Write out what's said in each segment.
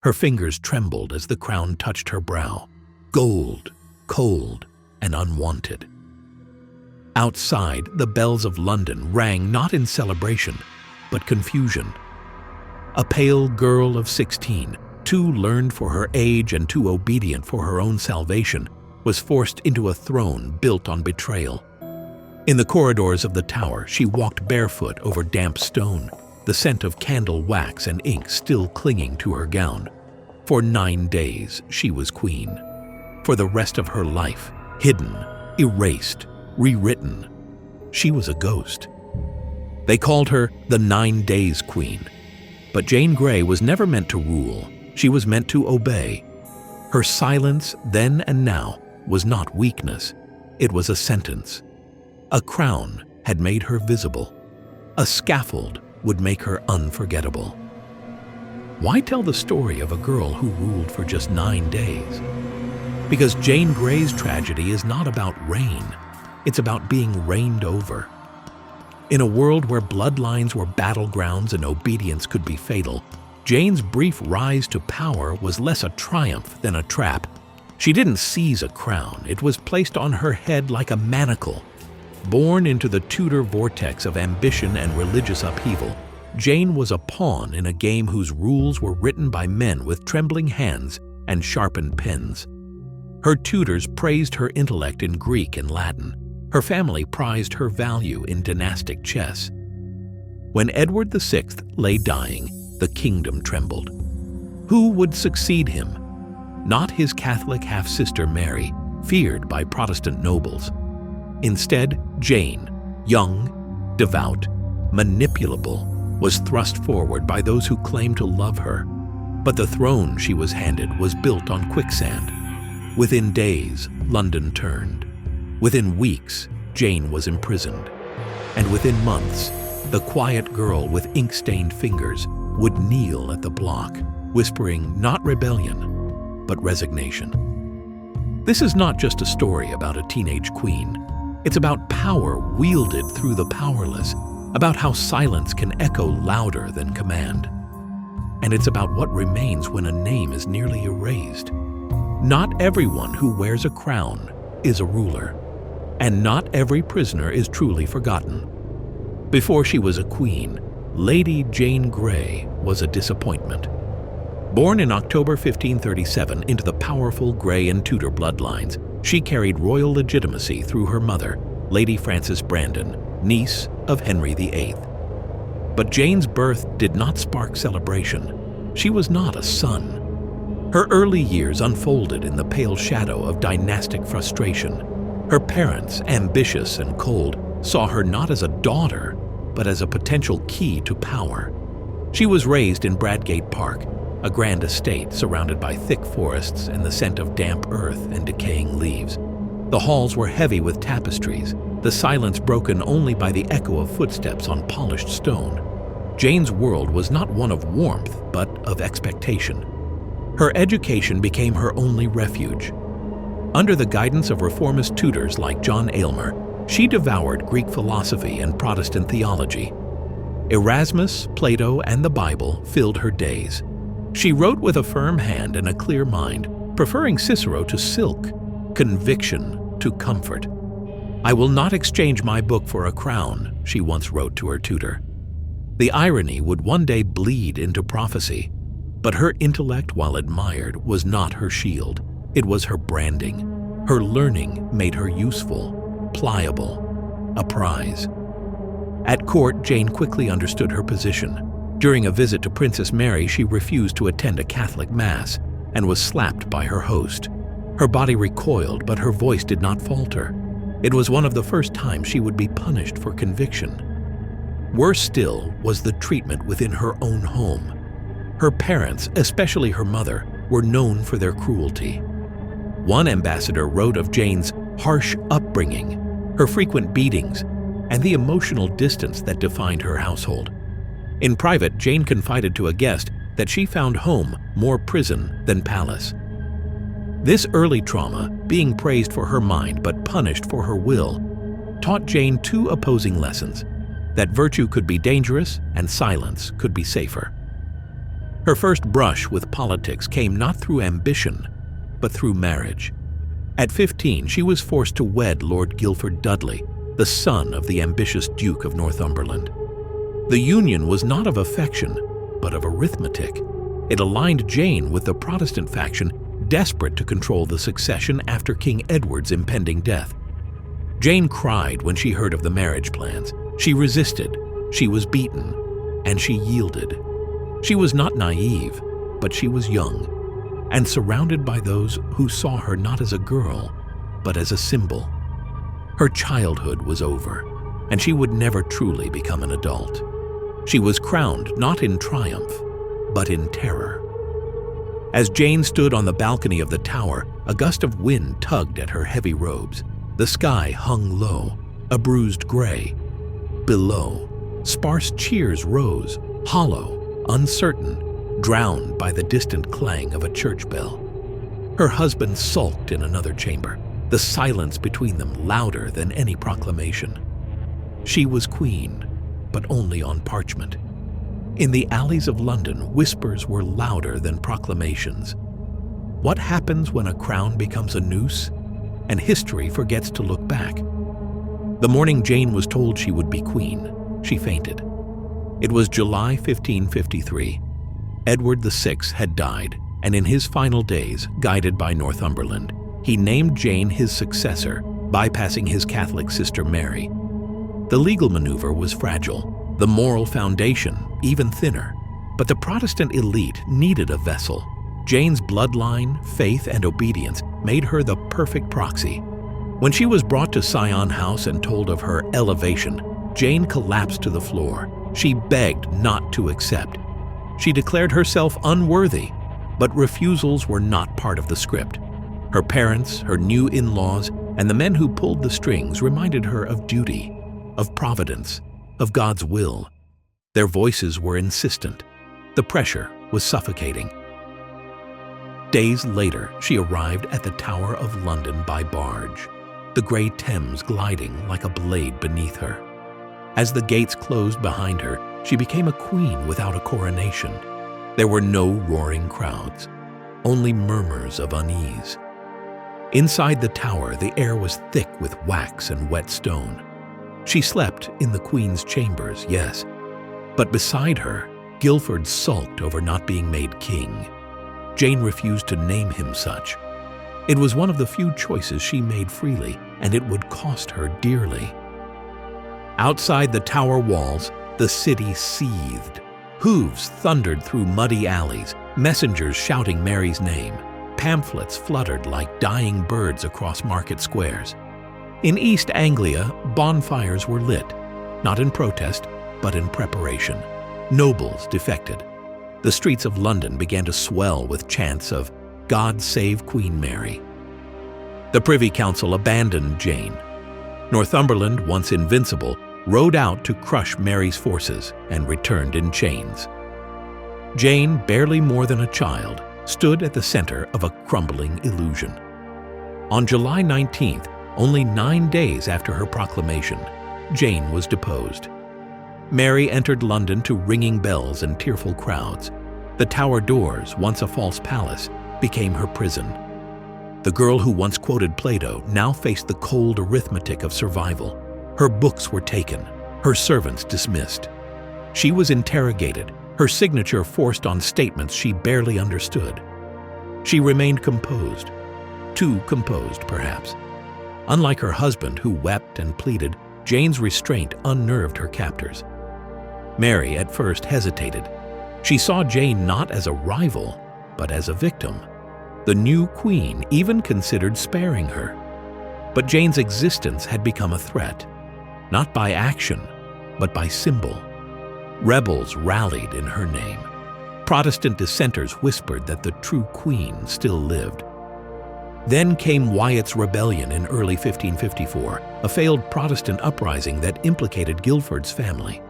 Her fingers trembled as the crown touched her brow. Gold, cold, and unwanted. Outside, the bells of London rang not in celebration, but confusion. A pale girl of 16, too learned for her age and too obedient for her own salvation, was forced into a throne built on betrayal. In the corridors of the tower, she walked barefoot over damp stone, the scent of candle wax and ink still clinging to her gown. For 9 days, she was queen. For the rest of her life, hidden, erased, rewritten, she was a ghost. They called her the 9 Days Queen. But Jane Grey was never meant to rule. She was meant to obey. Her silence then and now was not weakness. It was a sentence. A crown had made her visible. A scaffold would make her unforgettable. Why tell the story of a girl who ruled for just 9 days? Because Jane Grey's tragedy is not about reign. It's about being reigned over. In a world where bloodlines were battlegrounds and obedience could be fatal, Jane's brief rise to power was less a triumph than a trap. She didn't seize a crown. It was placed on her head like a manacle. Born into the Tudor vortex of ambition and religious upheaval, Jane was a pawn in a game whose rules were written by men with trembling hands and sharpened pens. Her tutors praised her intellect in Greek and Latin. Her family prized her value in dynastic chess. When Edward VI lay dying, the kingdom trembled. Who would succeed him? Not his Catholic half-sister Mary, feared by Protestant nobles. Instead, Jane, young, devout, manipulable, was thrust forward by those who claimed to love her. But the throne she was handed was built on quicksand. Within days, London turned. Within weeks, Jane was imprisoned. And within months, the quiet girl with ink-stained fingers would kneel at the block, whispering not rebellion, but resignation. This is not just a story about a teenage queen. It's about power wielded through the powerless, about how silence can echo louder than command. And it's about what remains when a name is nearly erased. Not everyone who wears a crown is a ruler, and not every prisoner is truly forgotten. Before she was a queen, Lady Jane Grey was a disappointment. Born in October 1537 into the powerful Grey and Tudor bloodlines, she carried royal legitimacy through her mother, Lady Frances Brandon, niece of Henry VIII. But Jane's birth did not spark celebration. She was not a son. Her early years unfolded in the pale shadow of dynastic frustration. Her parents, ambitious and cold, saw her not as a daughter, but as a potential key to power. She was raised in Bradgate Park, a grand estate surrounded by thick forests and the scent of damp earth and decaying leaves. The halls were heavy with tapestries, the silence broken only by the echo of footsteps on polished stone. Jane's world was not one of warmth, but of expectation. Her education became her only refuge. Under the guidance of reformist tutors like John Aylmer, she devoured Greek philosophy and Protestant theology. Erasmus, Plato, and the Bible filled her days. She wrote with a firm hand and a clear mind, preferring Cicero to silk, conviction to comfort. "I will not exchange my book for a crown," she once wrote to her tutor. The irony would one day bleed into prophecy, but her intellect, while admired, was not her shield. It was her branding. Her learning made her useful, pliable, a prize. At court, Jane quickly understood her position. During a visit to Princess Mary, she refused to attend a Catholic mass and was slapped by her host. Her body recoiled, but her voice did not falter. It was one of the first times she would be punished for conviction. Worse still was the treatment within her own home. Her parents, especially her mother, were known for their cruelty. One ambassador wrote of Jane's harsh upbringing, her frequent beatings, and the emotional distance that defined her household. In private, Jane confided to a guest that she found home more prison than palace. This early trauma, being praised for her mind but punished for her will, taught Jane two opposing lessons: that virtue could be dangerous and silence could be safer. Her first brush with politics came not through ambition, but through marriage. At 15, she was forced to wed Lord Guilford Dudley, the son of the ambitious Duke of Northumberland. The union was not of affection, but of arithmetic. It aligned Jane with the Protestant faction, desperate to control the succession after King Edward's impending death. Jane cried when she heard of the marriage plans. She resisted, she was beaten, and she yielded. She was not naive, but she was young, and surrounded by those who saw her not as a girl, but as a symbol. Her childhood was over, and she would never truly become an adult. She was crowned not in triumph, but in terror. As Jane stood on the balcony of the tower, a gust of wind tugged at her heavy robes. The sky hung low, a bruised gray. Below, sparse cheers rose, hollow, uncertain, drowned by the distant clang of a church bell. Her husband sulked in another chamber, the silence between them louder than any proclamation. She was queen, but only on parchment. In the alleys of London, whispers were louder than proclamations. What happens when a crown becomes a noose, and history forgets to look back? The morning Jane was told she would be queen, she fainted. It was July 1553. Edward VI had died, and in his final days, guided by Northumberland, he named Jane his successor, bypassing his Catholic sister Mary. The legal maneuver was fragile, the moral foundation even thinner, but the Protestant elite needed a vessel. Jane's bloodline, faith, and obedience made her the perfect proxy. When she was brought to Sion House and told of her elevation, Jane collapsed to the floor. She begged not to accept. She declared herself unworthy, but refusals were not part of the script. Her parents, her new in-laws, and the men who pulled the strings reminded her of duty, of providence, of God's will. Their voices were insistent. The pressure was suffocating. Days later, she arrived at the Tower of London by barge, the grey Thames gliding like a blade beneath her. As the gates closed behind her, she became a queen without a coronation. There were no roaring crowds, only murmurs of unease. Inside the tower, the air was thick with wax and wet stone. She slept in the queen's chambers, yes, but beside her, Guilford sulked over not being made king. Jane refused to name him such. It was one of the few choices she made freely, and it would cost her dearly. Outside the tower walls, the city seethed. Hooves thundered through muddy alleys, messengers shouting Mary's name. Pamphlets fluttered like dying birds across market squares. In East Anglia, bonfires were lit, not in protest, but in preparation. Nobles defected. The streets of London began to swell with chants of "God save Queen Mary." The Privy Council abandoned Jane. Northumberland, once invincible, rode out to crush Mary's forces and returned in chains. Jane, barely more than a child, stood at the center of a crumbling illusion. On July 19th, only 9 days after her proclamation, Jane was deposed. Mary entered London to ringing bells and tearful crowds. The Tower doors, once a false palace, became her prison. The girl who once quoted Plato now faced the cold arithmetic of survival. Her books were taken, her servants dismissed. She was interrogated, her signature forced on statements she barely understood. She remained composed, too composed perhaps. Unlike her husband, who wept and pleaded, Jane's restraint unnerved her captors. Mary at first hesitated. She saw Jane not as a rival, but as a victim. The new queen even considered sparing her. But Jane's existence had become a threat, not by action, but by symbol. Rebels rallied in her name. Protestant dissenters whispered that the true queen still lived. Then came Wyatt's Rebellion in early 1554, a failed Protestant uprising that implicated Guilford's family.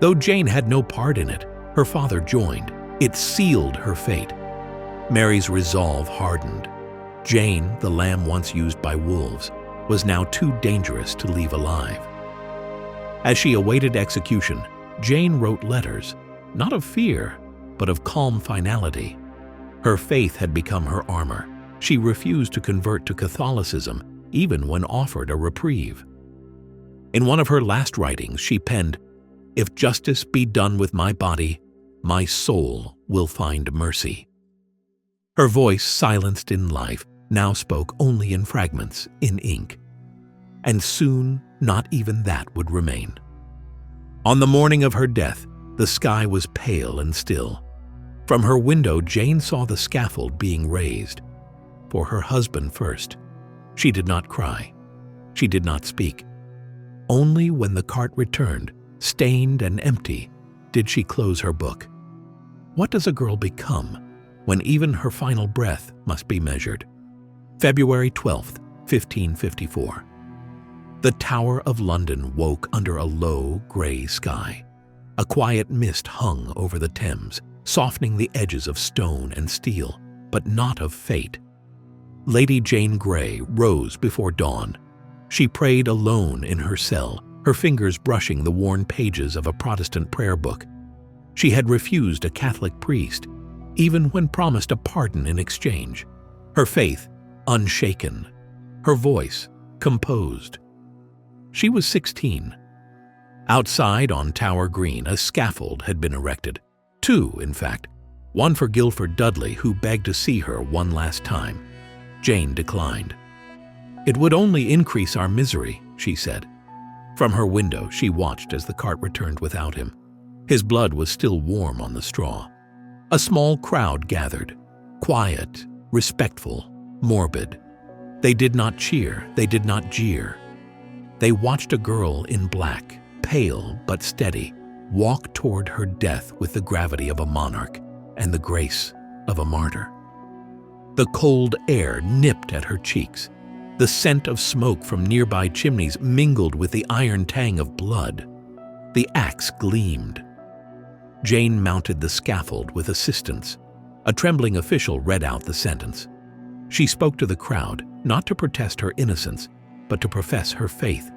Though Jane had no part in it, her father joined. It sealed her fate. Mary's resolve hardened. Jane, the lamb once used by wolves, was now too dangerous to leave alive. As she awaited execution, Jane wrote letters, not of fear, but of calm finality. Her faith had become her armor. She refused to convert to Catholicism, even when offered a reprieve. In one of her last writings, she penned, "If justice be done with my body, my soul will find mercy." Her voice, silenced in life, now spoke only in fragments, in ink. And soon, not even that would remain. On the morning of her death, the sky was pale and still. From her window, Jane saw the scaffold being raised. For her husband first. She did not cry. She did not speak. Only when the cart returned, stained and empty, did she close her book. What does a girl become when even her final breath must be measured? February 12th, 1554. The Tower of London woke under a low, gray sky. A quiet mist hung over the Thames, softening the edges of stone and steel, but not of fate. Lady Jane Grey rose before dawn. She prayed alone in her cell, her fingers brushing the worn pages of a Protestant prayer book. She had refused a Catholic priest, even when promised a pardon in exchange. Her faith unshaken, her voice composed. She was 16. Outside on Tower Green, a scaffold had been erected. Two, in fact. One for Guilford Dudley, who begged to see her one last time. Jane declined. "It would only increase our misery," she said. From her window, she watched as the cart returned without him. His blood was still warm on the straw. A small crowd gathered, quiet, respectful, morbid. They did not cheer, they did not jeer. They watched a girl in black, pale but steady, walk toward her death with the gravity of a monarch and the grace of a martyr. The cold air nipped at her cheeks. The scent of smoke from nearby chimneys mingled with the iron tang of blood. The axe gleamed. Jane mounted the scaffold with assistance. A trembling official read out the sentence. She spoke to the crowd, not to protest her innocence, but to profess her faith.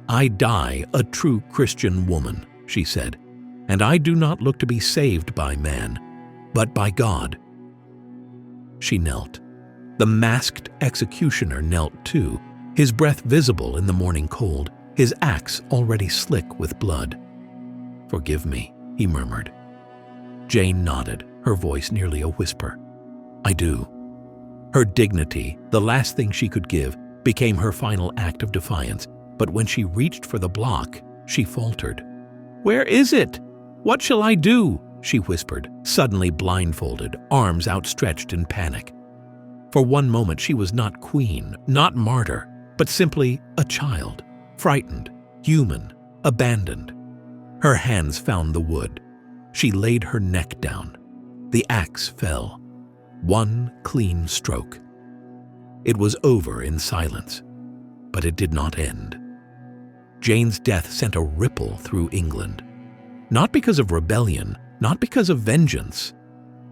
"I die a true Christian woman," she said, "and I do not look to be saved by man, but by God." She knelt. The masked executioner knelt too, his breath visible in the morning cold, his axe already slick with blood. "Forgive me," he murmured. Jane nodded, her voice nearly a whisper. "I do." Her dignity, the last thing she could give, became her final act of defiance, but when she reached for the block, she faltered. "Where is it? What shall I do?" she whispered, suddenly blindfolded, arms outstretched in panic. For one moment she was not queen, not martyr, but simply a child, frightened, human, abandoned. Her hands found the wood. She laid her neck down. The axe fell. One clean stroke. It was over in silence, but it did not end. Jane's death sent a ripple through England. Not because of rebellion, not because of vengeance,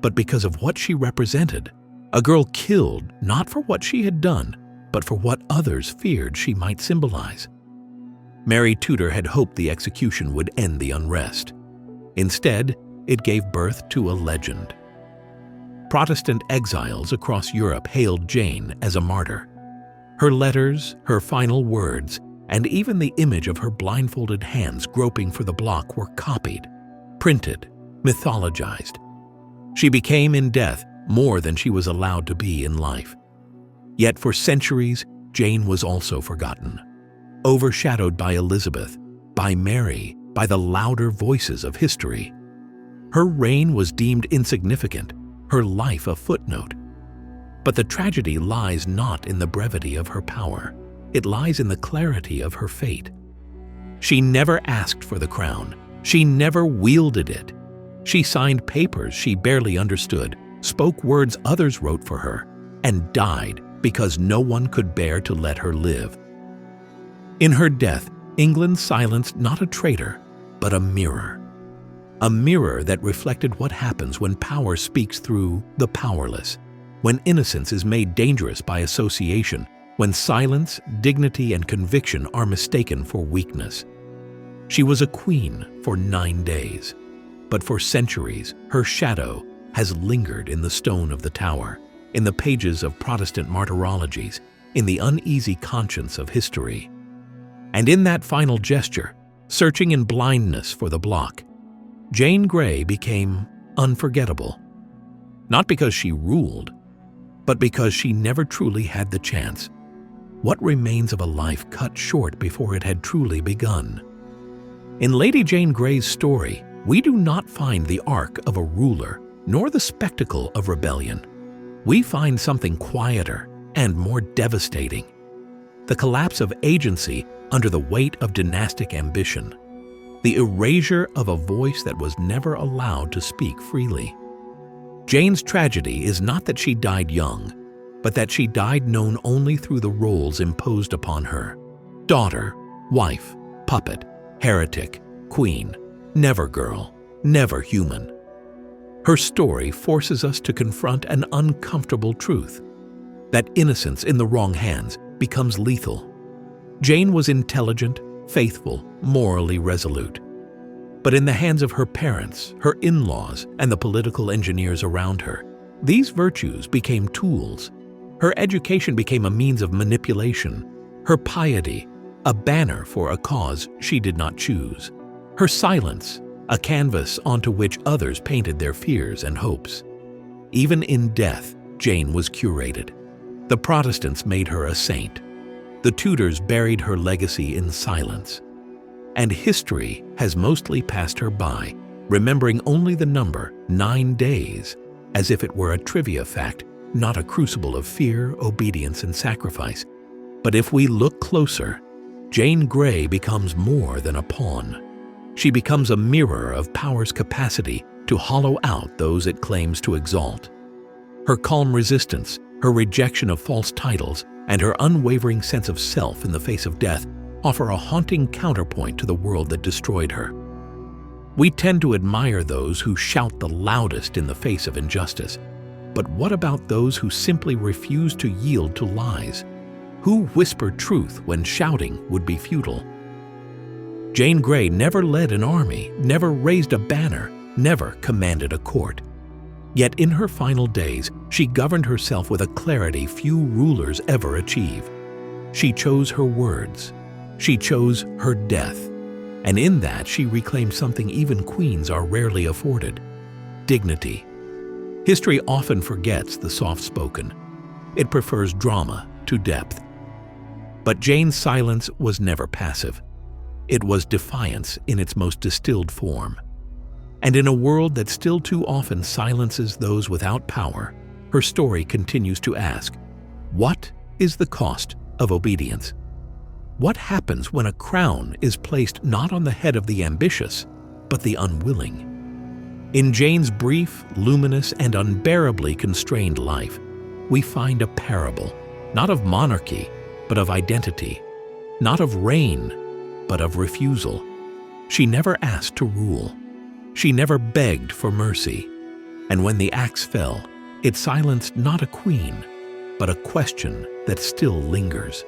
but because of what she represented. A girl killed not for what she had done, but for what others feared she might symbolize. Mary Tudor had hoped the execution would end the unrest. Instead, it gave birth to a legend. Protestant exiles across Europe hailed Jane as a martyr. Her letters, her final words, and even the image of her blindfolded hands groping for the block were copied, printed, mythologized. She became in death more than she was allowed to be in life. Yet for centuries, Jane was also forgotten, overshadowed by Elizabeth, by Mary, by the louder voices of history. Her reign was deemed insignificant, her life a footnote. But the tragedy lies not in the brevity of her power. It lies in the clarity of her fate. She never asked for the crown. She never wielded it. She signed papers she barely understood, spoke words others wrote for her, and died because no one could bear to let her live. In her death, England silenced not a traitor, but a mirror that reflected what happens when power speaks through the powerless, when innocence is made dangerous by association, when silence, dignity, and conviction are mistaken for weakness. She was a queen for 9 days. But for centuries, her shadow has lingered in the stone of the tower, in the pages of Protestant martyrologies, in the uneasy conscience of history. And in that final gesture, searching in blindness for the block, Jane Grey became unforgettable. Not because she ruled, but because she never truly had the chance. What remains of a life cut short before it had truly begun? In Lady Jane Grey's story, we do not find the arc of a ruler, nor the spectacle of rebellion. We find something quieter and more devastating: the collapse of agency under the weight of dynastic ambition, the erasure of a voice that was never allowed to speak freely. Jane's tragedy is not that she died young, but that she died known only through the roles imposed upon her: daughter, wife, puppet, heretic, queen, never girl, never human. Her story forces us to confront an uncomfortable truth: that innocence in the wrong hands becomes lethal. Jane was intelligent, faithful, morally resolute. But in the hands of her parents, her in-laws, and the political engineers around her, these virtues became tools. Her education became a means of manipulation, her piety a banner for a cause she did not choose, her silence a canvas onto which others painted their fears and hopes. Even in death, Jane was curated. The Protestants made her a saint. The Tudors buried her legacy in silence. And history has mostly passed her by, remembering only the number 9 days, as if it were a trivia fact, not a crucible of fear, obedience, and sacrifice. But if we look closer, Jane Grey becomes more than a pawn. She becomes a mirror of power's capacity to hollow out those it claims to exalt. Her calm resistance, her rejection of false titles, and her unwavering sense of self in the face of death offer a haunting counterpoint to the world that destroyed her. We tend to admire those who shout the loudest in the face of injustice. But what about those who simply refuse to yield to lies? Who whisper truth when shouting would be futile? Jane Grey never led an army, never raised a banner, never commanded a court. Yet in her final days, she governed herself with a clarity few rulers ever achieve. She chose her words. She chose her death. And in that, she reclaimed something even queens are rarely afforded: dignity. History often forgets the soft-spoken. It prefers drama to depth. But Jane's silence was never passive. It was defiance in its most distilled form. And in a world that still too often silences those without power, her story continues to ask, what is the cost of obedience? What happens when a crown is placed not on the head of the ambitious, but the unwilling? In Jane's brief, luminous, and unbearably constrained life, we find a parable, not of monarchy, but of identity, not of reign, but of refusal. She never asked to rule. She never begged for mercy. And when the axe fell, it silenced not a queen, but a question that still lingers.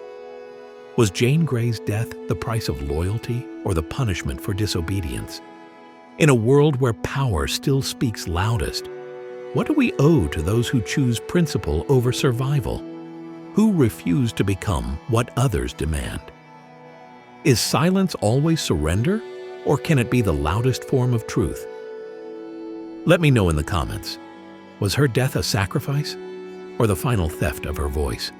Was Jane Grey's death the price of loyalty or the punishment for disobedience? In a world where power still speaks loudest, what do we owe to those who choose principle over survival? Who refuse to become what others demand? Is silence always surrender, or can it be the loudest form of truth? Let me know in the comments. Was her death a sacrifice, or the final theft of her voice?